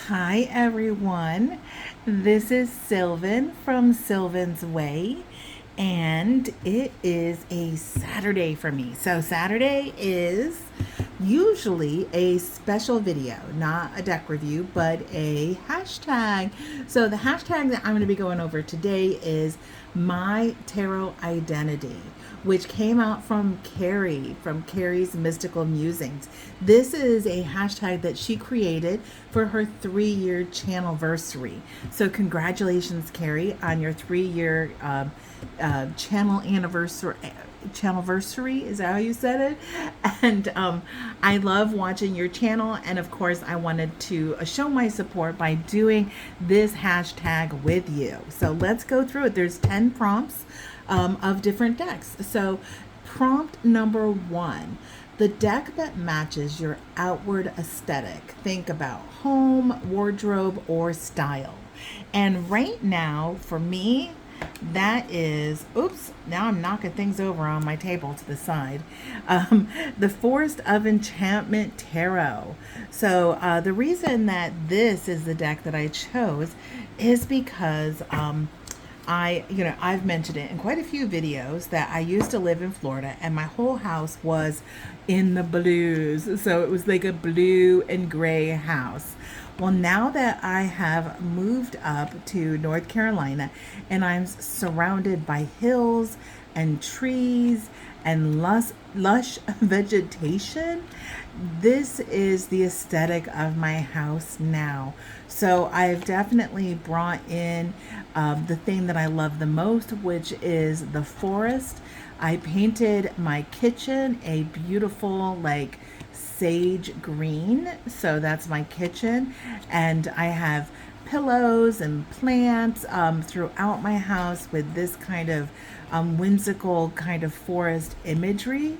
Hi everyone, this is Sylvan from Sylvan's Way, and it is a Saturday for me. So, Saturday is usually a special video, not a deck review, but a hashtag. So, the hashtag that I'm going to be going over today is My Tarot Identity, which came out from Carrie, from Carrie's Mystical Musings. This is a hashtag that she created for her 3-year channelversary. So congratulations, Carrie, on your 3-year channel anniversary. Channelversary, is that how you said it? And I love watching your channel, and of course I wanted to show my support by doing this hashtag with you. So let's go through it. There's 10 prompts of different decks. So prompt number 1, the deck that matches your outward aesthetic. Think about home, wardrobe, or style. And right now, for me, that is, oops, now I'm knocking things over on my table to the side. The Forest of Enchantment Tarot. So the reason that this is the deck that I chose is because I've mentioned it in quite a few videos that I used to live in Florida and my whole house was in the blues. So it was like a blue and gray house. Well, now that I have moved up to North Carolina and I'm surrounded by hills and trees and lush vegetation, this is the aesthetic of my house now. So I've definitely brought in the thing that I love the most, which is the forest. I painted my kitchen a beautiful, like, sage green. So that's my kitchen. And I have pillows and plants throughout my house with this kind of whimsical kind of forest imagery.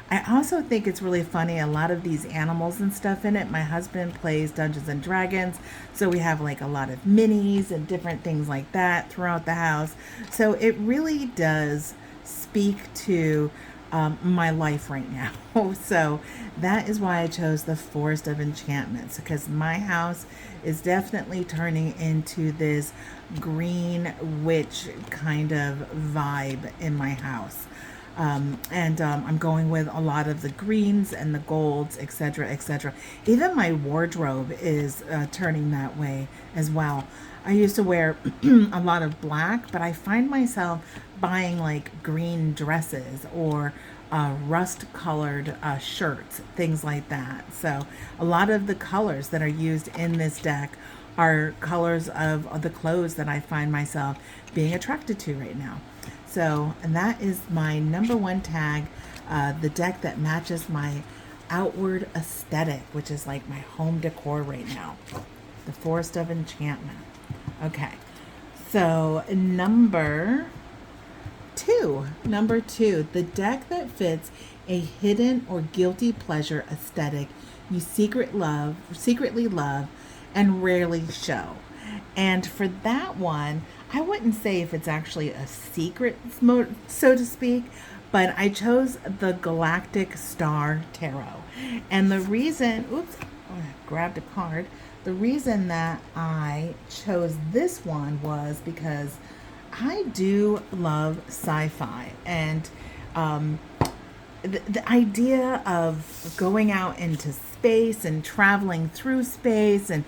I also think it's really funny, a lot of these animals and stuff in it. My husband plays Dungeons and Dragons, so we have like a lot of minis and different things like that throughout the house. So it really does speak to my life right now. So that is why I chose the Forest of Enchantments, because my house is definitely turning into this green witch kind of vibe in my house. I'm going with a lot of the greens and the golds, etc., etc. Even my wardrobe is turning that way as well. I used to wear a lot of black, but I find myself buying like green dresses or rust colored shirts, things like that. So a lot of the colors that are used in this deck are colors of the clothes that I find myself being attracted to right now. So, and that is my number 1 tag, the deck that matches my outward aesthetic, which is like my home decor right now, the Forest of Enchantment. Okay, so number 2, the deck that fits a hidden or guilty pleasure aesthetic you secretly love and rarely show. And for that one, I wouldn't say if it's actually a secret, so to speak, but I chose the Galactic Star Tarot. And the reason, I grabbed a card. The reason that I chose this one was because I do love sci-fi, and the idea of going out into space and traveling through space and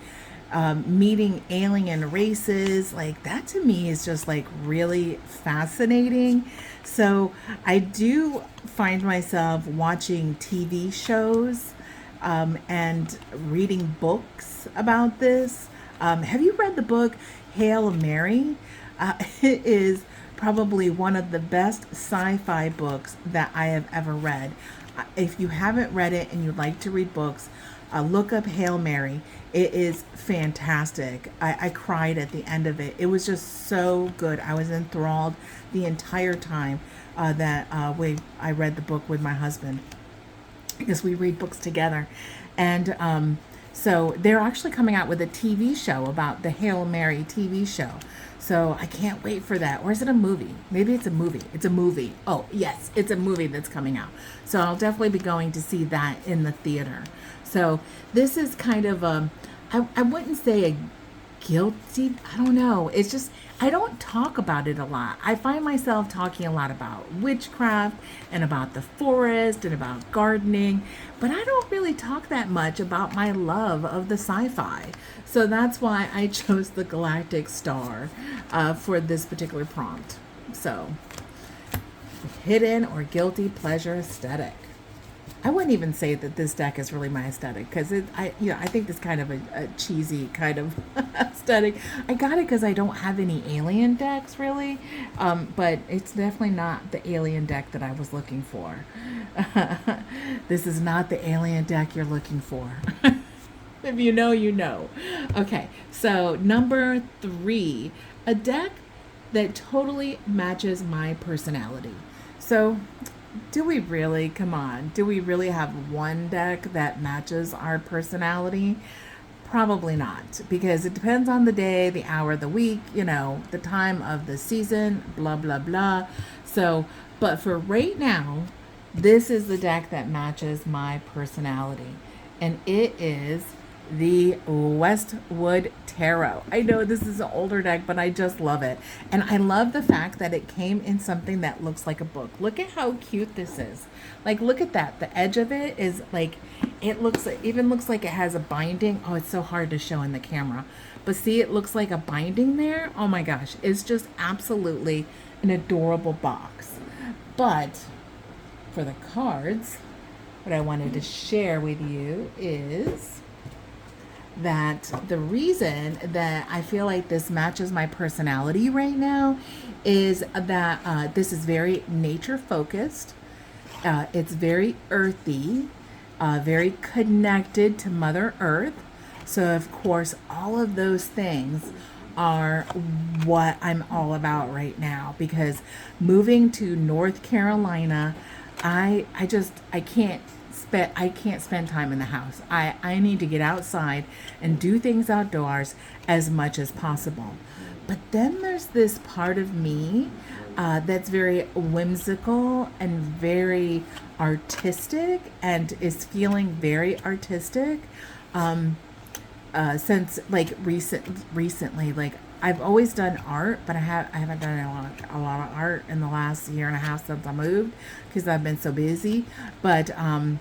meeting alien races, like that to me is just like really fascinating. So I do find myself watching TV shows and reading books about this. Have you read the book Hail Mary? It is probably one of the best sci-fi books that I have ever read. If you haven't read it and you'd like to read books, look up Hail Mary. It is fantastic. I cried at the end of it. It was just so good. I was enthralled the entire time that I read the book with my husband, because we read books together. And so they're actually coming out with a TV show about the Hail Mary TV show. So I can't wait for that. Or is it a movie? Maybe it's a movie. It's a movie. Oh, yes, it's a movie that's coming out. So I'll definitely be going to see that in the theater. So this is kind of I wouldn't say a guilty, I don't know. It's just, I don't talk about it a lot. I find myself talking a lot about witchcraft and about the forest and about gardening, but I don't really talk that much about my love of the sci-fi. So that's why I chose the Galactic Star for this particular prompt. So, hidden or guilty pleasure aesthetic. I wouldn't even say that this deck is really my aesthetic because I think it's kind of a cheesy kind of aesthetic. I got it because I don't have any alien decks really, but it's definitely not the alien deck that I was looking for. This is not the alien deck you're looking for. If you know, you know. Okay, so number 3, a deck that totally matches my personality. So do we really? Come on. Do we really have one deck that matches our personality? Probably not, because it depends on the day, the hour, the week, the time of the season, blah, blah, blah. So, but for right now, this is the deck that matches my personality. And it is the Westwood Tarot. I know this is an older deck, but I just love it. And I love the fact that it came in something that looks like a book. Look at how cute this is. Like, look at that. The edge of it is like, even looks like it has a binding. Oh, it's so hard to show in the camera. But see, it looks like a binding there. Oh my gosh. It's just absolutely an adorable box. But for the cards, what I wanted to share with you is that the reason that I feel like this matches my personality right now is that this is very nature focused. It's very earthy, very connected to Mother Earth. So, of course, all of those things are what I'm all about right now, because moving to North Carolina, I can't spend time in the house. I need to get outside and do things outdoors as much as possible. But then there's this part of me that's very whimsical and very artistic and is feeling very artistic since like recently. Like, I've always done art, but I haven't done a lot of art in the last year and a half since I moved because I've been so busy. But I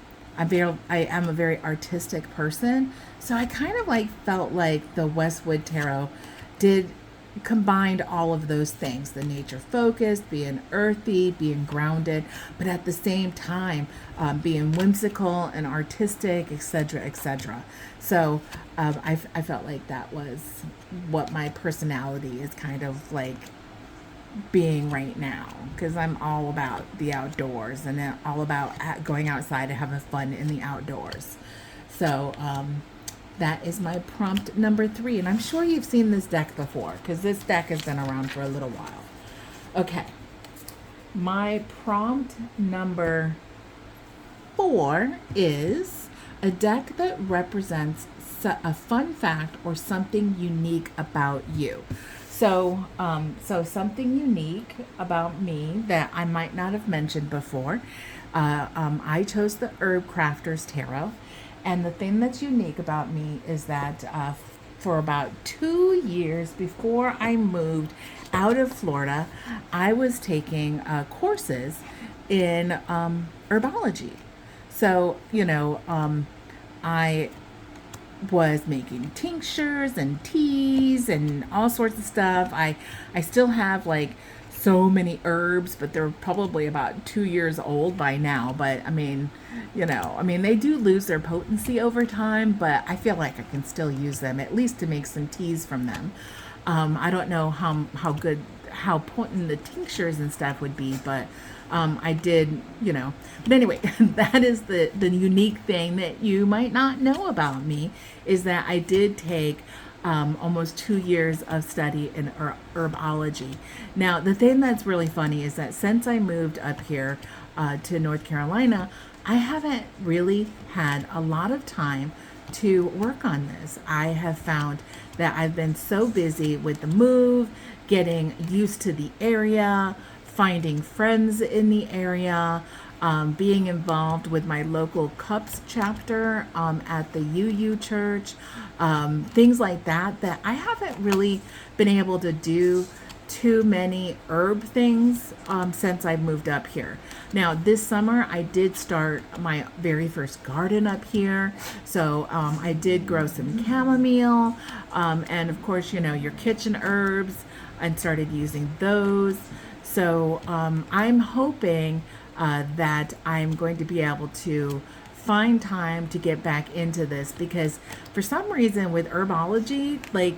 am a very artistic person, so I kind of like felt like the Westwood Tarot did combined all of those things: the nature focused, being earthy, being grounded, but at the same time being whimsical and artistic, etc., etc. So I felt like that was what my personality is kind of like being right now, because I'm all about the outdoors and all about going outside and having fun in the outdoors. So that is my prompt number 3, and I'm sure you've seen this deck before because this deck has been around for a little while. Okay, my prompt number 4 is a deck that represents a fun fact or something unique about you. So something unique about me that I might not have mentioned before. I chose the Herb Crafter's Tarot. And the thing that's unique about me is that for about 2 years before I moved out of Florida, I was taking courses in herbology. So, I was making tinctures and teas and all sorts of stuff. I still have like so many herbs, but they're probably about 2 years old by now. But they do lose their potency over time, but I feel like I can still use them, at least to make some teas from them. I don't know how potent the tinctures and stuff would be, but I did, But anyway, that is the unique thing that you might not know about me, is that I did take almost 2 years of study in herbology. Now, the thing that's really funny is that since I moved up here to North Carolina, I haven't really had a lot of time to work on this. I have found that I've been so busy with the move, getting used to the area, finding friends in the area, being involved with my local cups chapter at the UU church, things like that, that I haven't really been able to do too many herb things since I moved up here. Now, this summer, I did start my very first garden up here. So I did grow some chamomile and, of course, you know, your kitchen herbs, and started using those. So I'm hoping that I'm going to be able to find time to get back into this, because for some reason with herbology, like,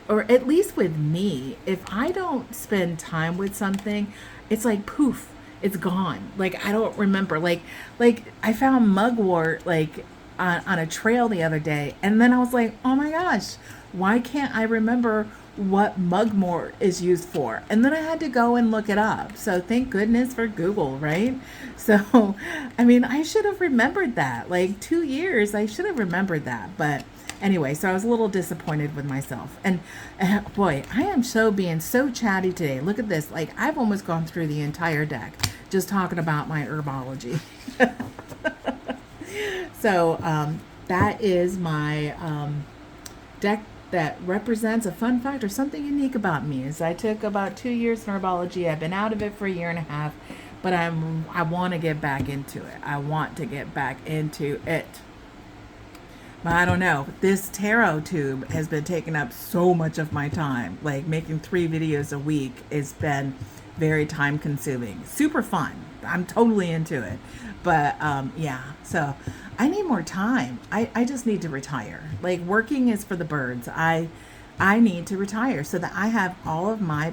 or at least with me, if I don't spend time with something, it's like poof, it's gone. Like I don't remember. Like I found mugwort like on a trail the other day, and then I was like, oh my gosh, why can't I remember what mugwort is used for? And then I had to go and look it up. So thank goodness for Google, right? So I mean, I should have remembered that. Like 2 years, I should have remembered that, but anyway, so I was a little disappointed with myself. And boy, I am so being so chatty today. Look at this. Like I've almost gone through the entire deck just talking about my herbology. So that is my deck that represents a fun fact or something unique about me. Is I took about 2 years in herbology. I've been out of it for a year and a half, but I want to get back into it. I want to get back into it. But I don't know. This tarot tube has been taking up so much of my time. Like making 3 videos a week has been very time consuming. Super fun. I'm totally into it. But yeah, so I need more time. I just need to retire. Like working is for the birds. I need to retire so that I have all of my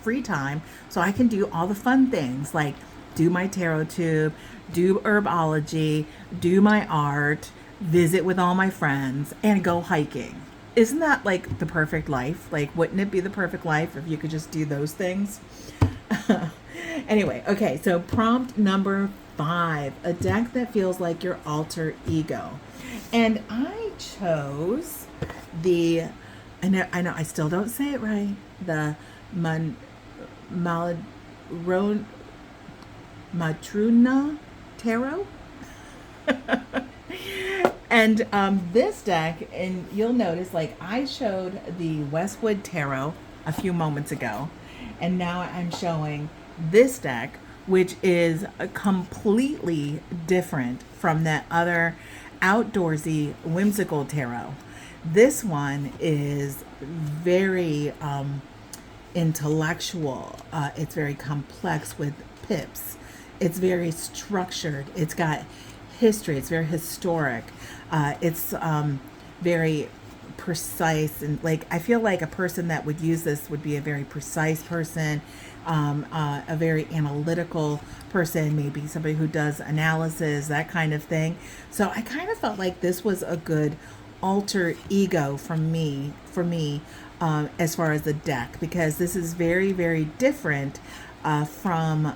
free time so I can do all the fun things like do my tarot tube, do herbology, do my art, visit with all my friends, and go hiking. Isn't that like the perfect life? Like, wouldn't it be the perfect life if you could just do those things? Anyway, okay, so prompt number 5, a deck that feels like your alter ego. And I chose the, I know, I still don't say it right, the Matruna Tarot. And this deck, and you'll notice, like I showed the Westwood Tarot a few moments ago, and now I'm showing this deck, which is completely different from that other outdoorsy, whimsical tarot. This one is very intellectual. It's very complex with pips. It's very structured. It's got history. It's very historic. It's very precise, and like I feel like a person that would use this would be a very precise person, a very analytical person, maybe somebody who does analysis, that kind of thing. So I kind of felt like this was a good alter ego for me, as far as the deck, because this is very, very different from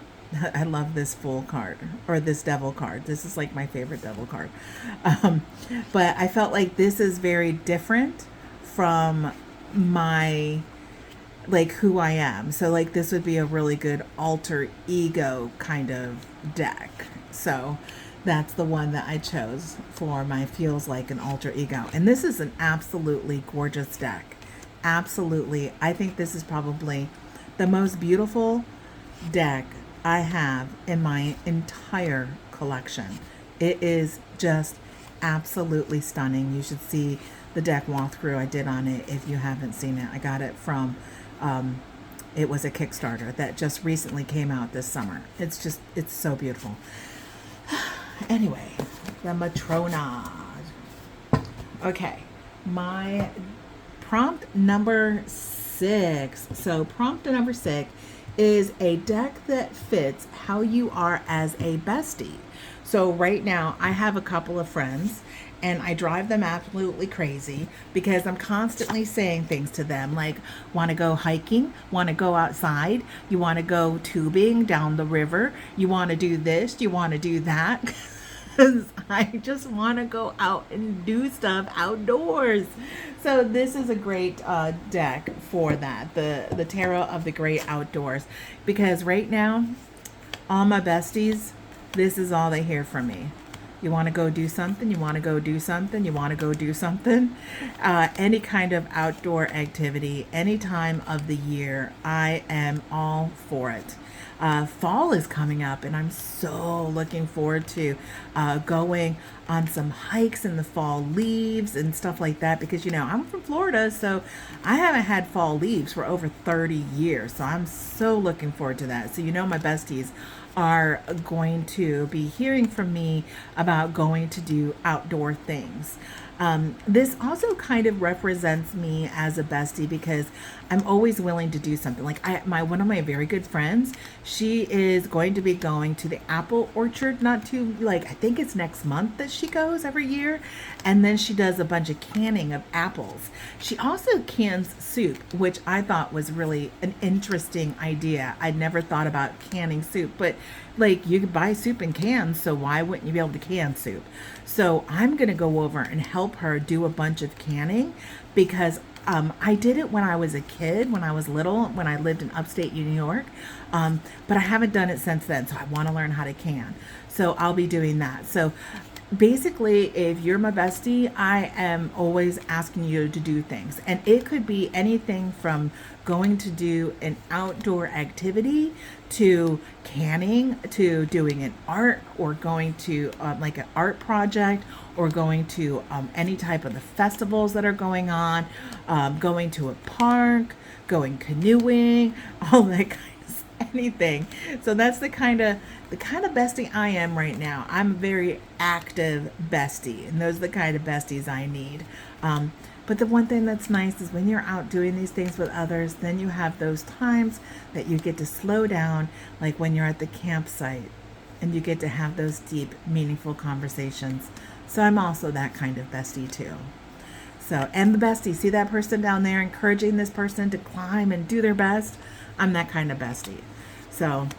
I love this Fool card, or this Devil card. This is like my favorite Devil card. But I felt like this is very different from my, like who I am. So like this would be a really good alter ego kind of deck. So that's the one that I chose for my feels like an alter ego. And this is an absolutely gorgeous deck. Absolutely. I think this is probably the most beautiful deck I have in my entire collection. It is just absolutely stunning. You should see the deck walkthrough I did on it if you haven't seen it. I got it from, it was a Kickstarter that just recently came out this summer. It's so beautiful. Anyway, the Matrona. Okay, my prompt number 6. So prompt number 6 is a deck that fits how you are as a bestie. So right now I have a couple of friends and I drive them absolutely crazy because I'm constantly saying things to them like, want to go hiking, want to go outside, you want to go tubing down the river, you want to do this, you want to do that. I just want to go out and do stuff outdoors. So this is a great deck for that, the Tarot of the Great Outdoors, because right now all my besties this is all they hear from me. You want to go do something? You want to go do something? You want to go do something? Any kind of outdoor activity, any time of the year, I am all for it. Fall is coming up, and I'm so looking forward to going on some hikes in the fall leaves and stuff like that because, I'm from Florida, so I haven't had fall leaves for over 30 years. So I'm so looking forward to that. So, my besties are going to be hearing from me about going to do outdoor things. This also kind of represents me as a bestie because I'm always willing to do something. Like one of my very good friends, she is going to be going to the apple orchard, not too I think it's next month that she goes every year, and then she does a bunch of canning of apples. She also cans soup, which I thought was really an interesting idea. I'd never thought about canning soup, but you could buy soup in cans, so why wouldn't you be able to can soup? So I'm going to go over and help her do a bunch of canning because I did it when I was a kid, when I was little, when I lived in upstate New York, but I haven't done it since then, so I want to learn how to can. So I'll be doing that. So basically, if you're my bestie, I am always asking you to do things. And it could be anything from going to do an outdoor activity to canning to doing an art or going to an art project or going to any type of the festivals that are going on, going to a park, going canoeing, all that kind of anything. So that's the kind of bestie I am right now. I'm a very active bestie, and those are the kind of besties I need. But the one thing that's nice is when you're out doing these things with others, then you have those times that you get to slow down, like when you're at the campsite, and you get to have those deep, meaningful conversations. So I'm also that kind of bestie too. So, and the bestie, see that person down there encouraging this person to climb and do their best? I'm that kind of bestie. So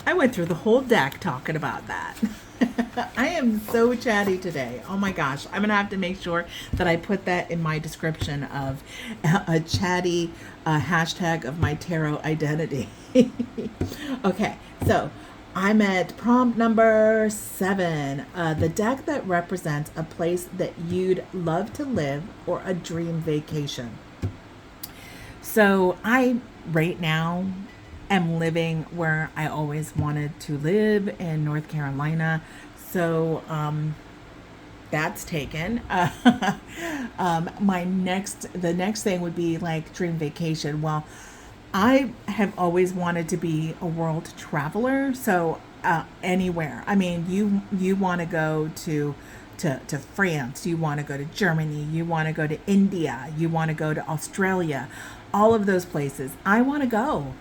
I went through the whole deck talking about that. I am so chatty today. Oh my gosh. I'm going to have to make sure that I put that in my description of a chatty hashtag of my tarot identity. Okay, so I'm at prompt number 7. The deck that represents a place that you'd love to live or a dream vacation. So I, right now, am living where I always wanted to live in North Carolina. So that's taken. The next thing would be dream vacation. Well, I have always wanted to be a world traveler. So anywhere. I mean, you want to go to France, you want to go to Germany, you want to go to India, you want to go to Australia, all of those places. I want to go.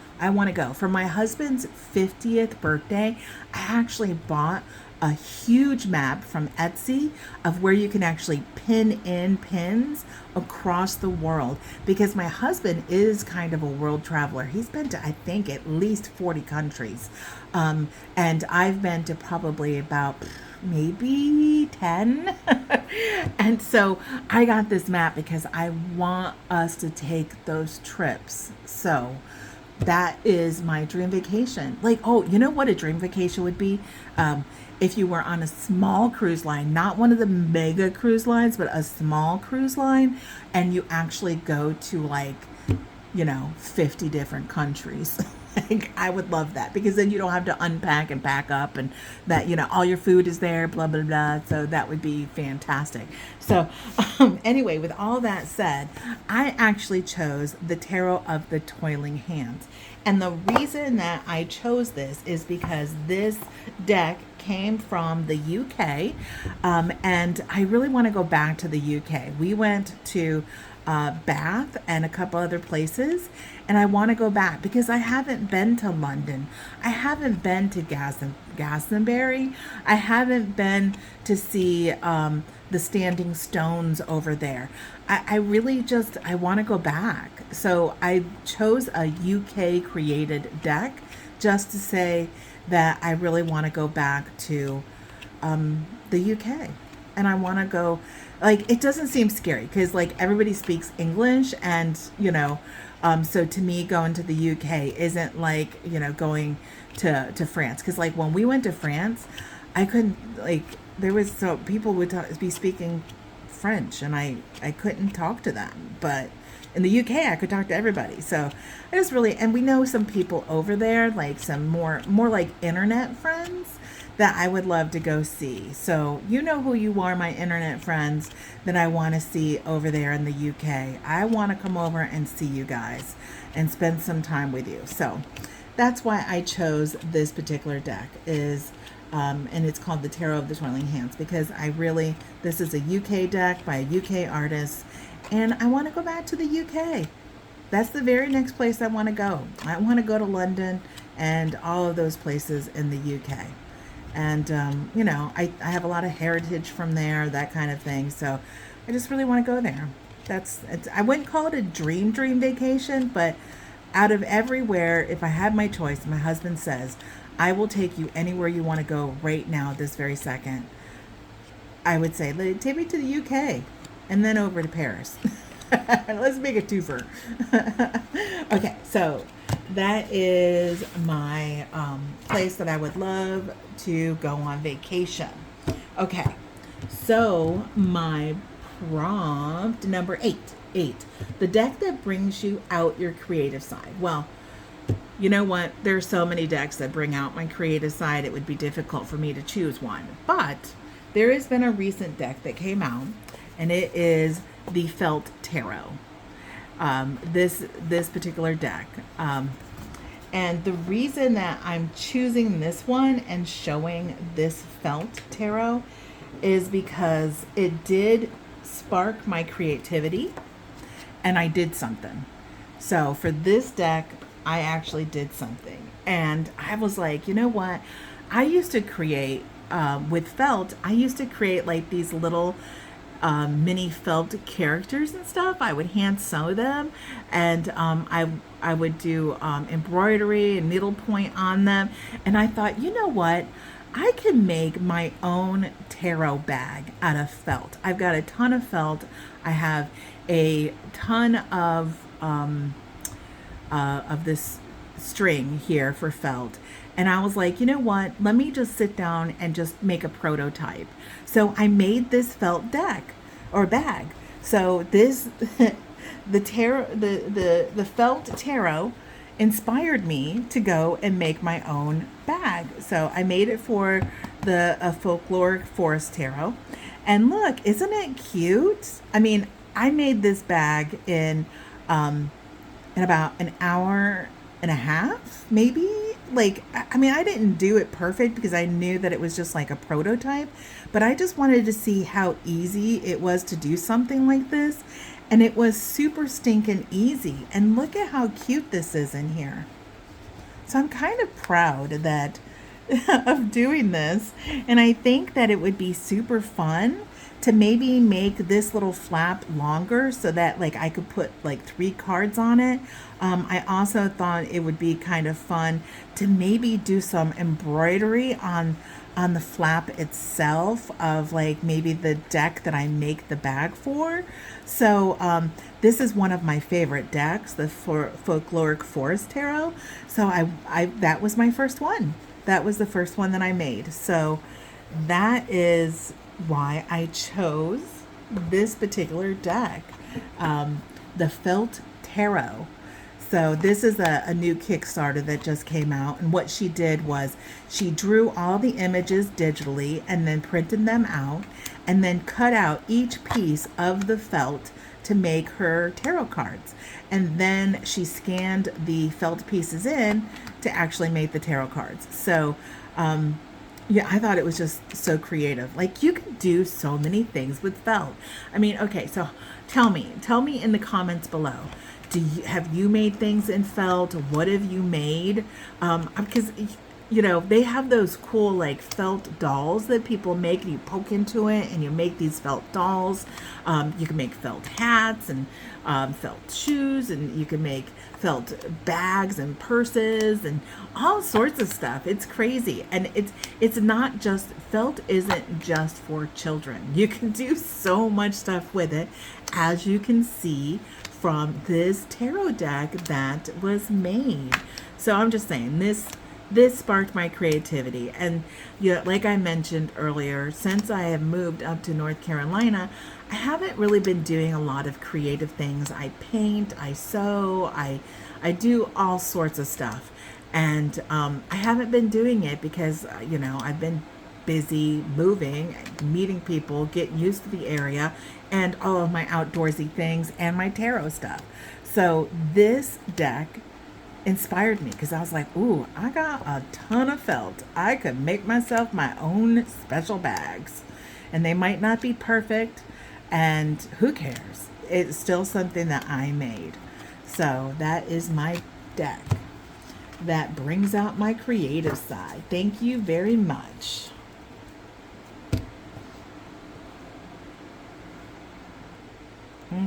For my husband's 50th birthday, I actually bought a huge map from Etsy of where you can actually pin in pins across the world because my husband is kind of a world traveler. He's been to, I think, at least 40 countries. And I've been to probably about maybe 10. And so I got this map because I want us to take those trips. So that is my dream vacation. You know what a dream vacation would be? If you were on a small cruise line, not one of the mega cruise lines, but a small cruise line, and you actually go to 50 different countries. I would love that because then you don't have to unpack and pack up and that, all your food is there, blah, blah, blah. So that would be fantastic. So anyway, with all that said, I actually chose the Tarot of the Toiling Hands. And the reason that I chose this is because this deck came from the UK, and I really want to go back to the UK. We went to Bath and a couple other places, and I want to go back because I haven't been to London. I haven't been to Glastonbury. I haven't been to see the standing stones over there. I really I want to go back. So I chose a UK created deck just to say that I really want to go back to the UK. and I want to go. Like, it doesn't seem scary because like everybody speaks English, and so to me, going to the UK isn't like going to France, because like when we went to France, I couldn't, like, there was, so people would be speaking French, and I couldn't talk to them, but in the UK I could talk to everybody. So I just really, and we know some people over there, like some more like internet friends that I would love to go see. So you know who you are, my internet friends that I want to see over there in the UK. I want to come over and see you guys and spend some time with you. So that's why I chose this particular deck, is and it's called the Tarot of the Twirling Hands, because this is a UK deck by a UK artist, and I want to go back to the UK. That's the very next place I want to go. I want to go to London and all of those places in the UK. And, I have a lot of heritage from there, that kind of thing. So I just really want to go there. I wouldn't call it a dream vacation, but out of everywhere, if I had my choice, my husband says, I will take you anywhere you want to go right now, this very second, I would say, take me to the UK and then over to Paris. Let's make a twofer. Okay, so that is my place that I would love to go on vacation. Okay, so my prompt number 8. The deck that brings you out your creative side. Well, you know what? There's so many decks that bring out my creative side, it would be difficult for me to choose one. But there has been a recent deck that came out, and it is the Felt Tarot. This particular deck. And the reason that I'm choosing this one and showing this Felt Tarot is because it did spark my creativity, and I did something. So for this deck, I actually did something. And I was like, you know what? I used to create, with felt, I used to create like these little mini felt characters and stuff. I would hand sew them, and I would do embroidery and needlepoint on them. And I thought, you know what? I can make my own tarot bag out of felt. I've got a ton of felt. I have a ton of this string here for felt. And I was like, you know what? Let me just sit down and just make a prototype. So I made this felt deck or bag. So this, the felt tarot inspired me to go and make my own bag. So I made it for the folkloric forest tarot. And look, isn't it cute? I mean, I made this bag in about an hour and a half, maybe. Like, I mean, I didn't do it perfect because I knew that it was just like a prototype, but I just wanted to see how easy it was to do something like this. And it was super stinking easy. And look at how cute this is in here. So I'm kind of proud that of doing this. And I think that it would be super fun to maybe make this little flap longer so that like I could put like 3 cards on it. I also thought it would be kind of fun to maybe do some embroidery on the flap itself of like maybe the deck that I make the bag for. So this is one of my favorite decks, the Folkloric Forest Tarot. So I that was my first one. That was the first one that I made. So that is why I chose this particular deck, the Felt Tarot. So this is a new Kickstarter that just came out, and what she did was she drew all the images digitally and then printed them out and then cut out each piece of the felt to make her tarot cards, and then she scanned the felt pieces in to actually make the tarot cards. So yeah, I thought it was just so creative. Like, you can do so many things with felt. I mean, okay, so tell me in the comments below. Have you made things in felt? What have you made? Because they have those cool like felt dolls that people make, and you poke into it and you make these felt dolls. You can make felt hats and felt shoes, and you can make felt bags and purses and all sorts of stuff. It's crazy. And it's not just felt, isn't just for children. You can do so much stuff with it, as you can see from this tarot deck that was made. So I'm just saying, this sparked my creativity. And like I mentioned earlier, since I have moved up to North Carolina, I haven't really been doing a lot of creative things. I paint, I sew, I do all sorts of stuff. And I haven't been doing it because I've been busy moving, meeting people, getting used to the area, and all of my outdoorsy things and my tarot stuff. So this deck inspired me because I was like, ooh, I got a ton of felt. I could make myself my own special bags. And they might not be perfect, and who cares? It's still something that I made. So that is my deck. That brings out my creative side. Thank you very much.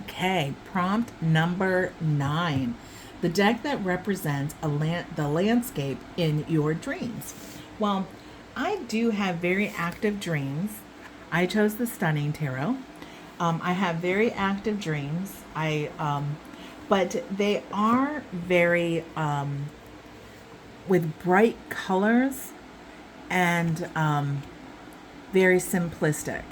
Okay, prompt number 9. The deck that represents the landscape in your dreams. Well, I do have very active dreams. I chose the Stunning Tarot. I have very active dreams. But they are very with bright colors and very simplistic.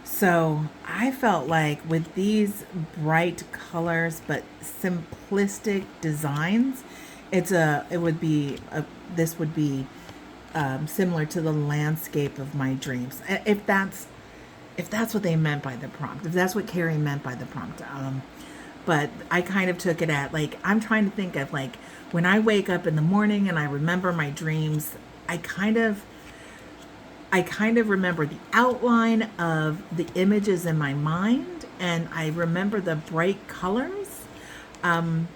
So I felt like with these bright colors but simplistic designs, this would be similar to the landscape of my dreams. If that's what they meant by the prompt, if that's what Carrie meant by the prompt. But I kind of took it at like, I'm trying to think of like when I wake up in the morning and I remember my dreams, I kind of remember the outline of the images in my mind, and I remember the bright colors. And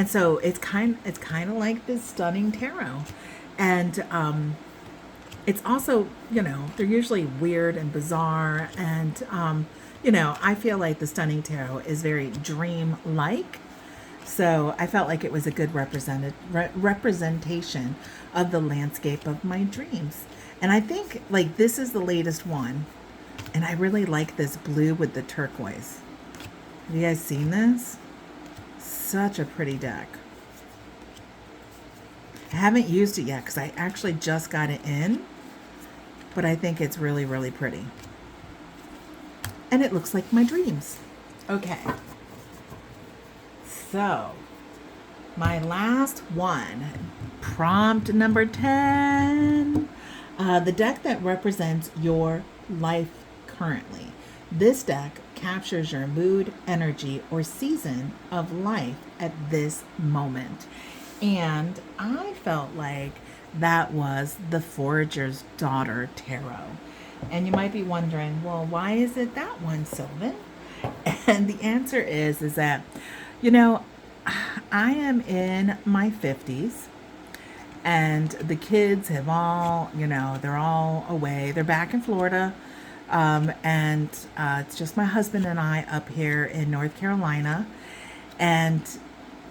so it's kind of like this Stunning Tarot. And it's also, they're usually weird and bizarre, and I feel like the Stunning Tarot is very dream-like. So I felt like it was a good representation of the landscape of my dreams. And I think like this is the latest one. And I really like this blue with the turquoise. Have you guys seen this? Such a pretty deck. I haven't used it yet because I actually just got it in. But I think it's really, really pretty. And it looks like my dreams. Okay. So, my last one, prompt number 10. The deck that represents your life currently. This deck captures your mood, energy, or season of life at this moment. And I felt like that was the Forager's Daughter Tarot. And you might be wondering, well, why is it that one, Sylvan? And the answer is that, I am in my 50s. And the kids have all, they're all away. They're back in Florida. And it's just my husband and I up here in North Carolina. And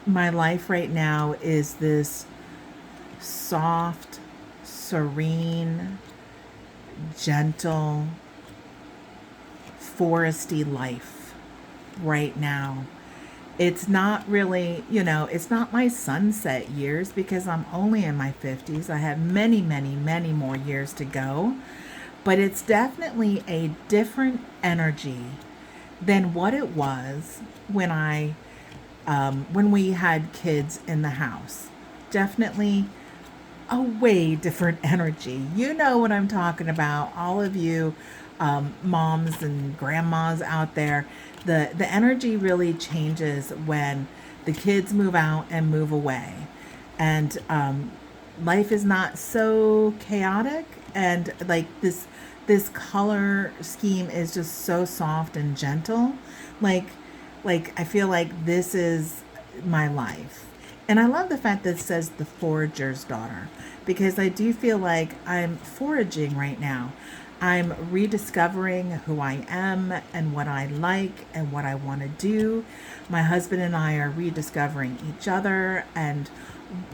my life right now is this soft, serene, gentle, foresty life right now. It's not really, it's not my sunset years because I'm only in my 50s. I have many, many, many more years to go. But it's definitely a different energy than what it was when we had kids in the house. Definitely a way different energy. You know what I'm talking about, all of you moms and grandmas out there. The energy really changes when the kids move out and move away. And life is not so chaotic, and like this color scheme is just so soft and gentle. Like I feel like this is my life. And I love the fact that it says the forager's daughter, because I do feel like I'm foraging right now. I'm rediscovering who I am and what I like and what I want to do. My husband and I are rediscovering each other and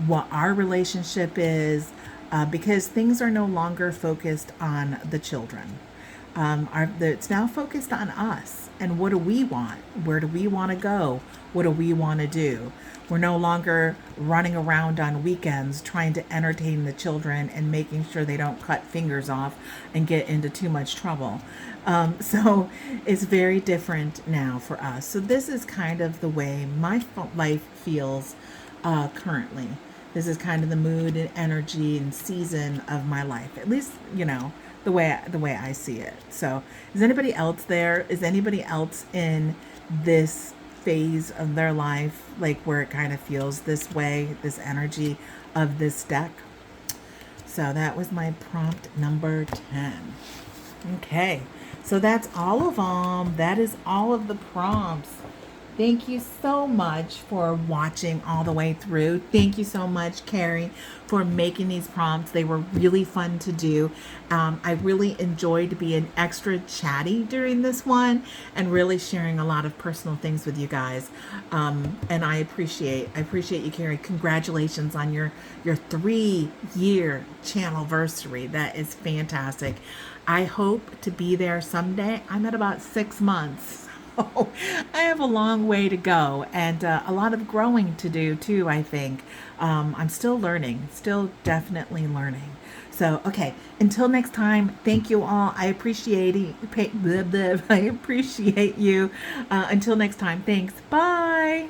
what our relationship is, because things are no longer focused on the children. It's now focused on us and what do we want? Where do we want to go? What do we want to do? We're no longer running around on weekends trying to entertain the children and making sure they don't cut fingers off and get into too much trouble. So it's very different now for us. So this is kind of the way my life feels currently. This is kind of the mood and energy and season of my life. At least, the way I see it. So, is anybody else there? Is anybody else in this phase of their life, like where it kind of feels this way, this energy of this deck? So that was my prompt number 10. Okay, so that's all of them. That is all of the prompts. Thank you so much for watching all the way through. Thank you so much, Carrie, for making these prompts. They were really fun to do. I really enjoyed being extra chatty during this one and really sharing a lot of personal things with you guys. And I appreciate you, Carrie. Congratulations on your 3-year channelversary. That is fantastic. I hope to be there someday. I'm at about 6 months. I have a long way to go and a lot of growing to do too, I think. I'm still learning, still definitely learning. So, okay, until next time, thank you all. I appreciate it. I appreciate you. Until next time, thanks. Bye.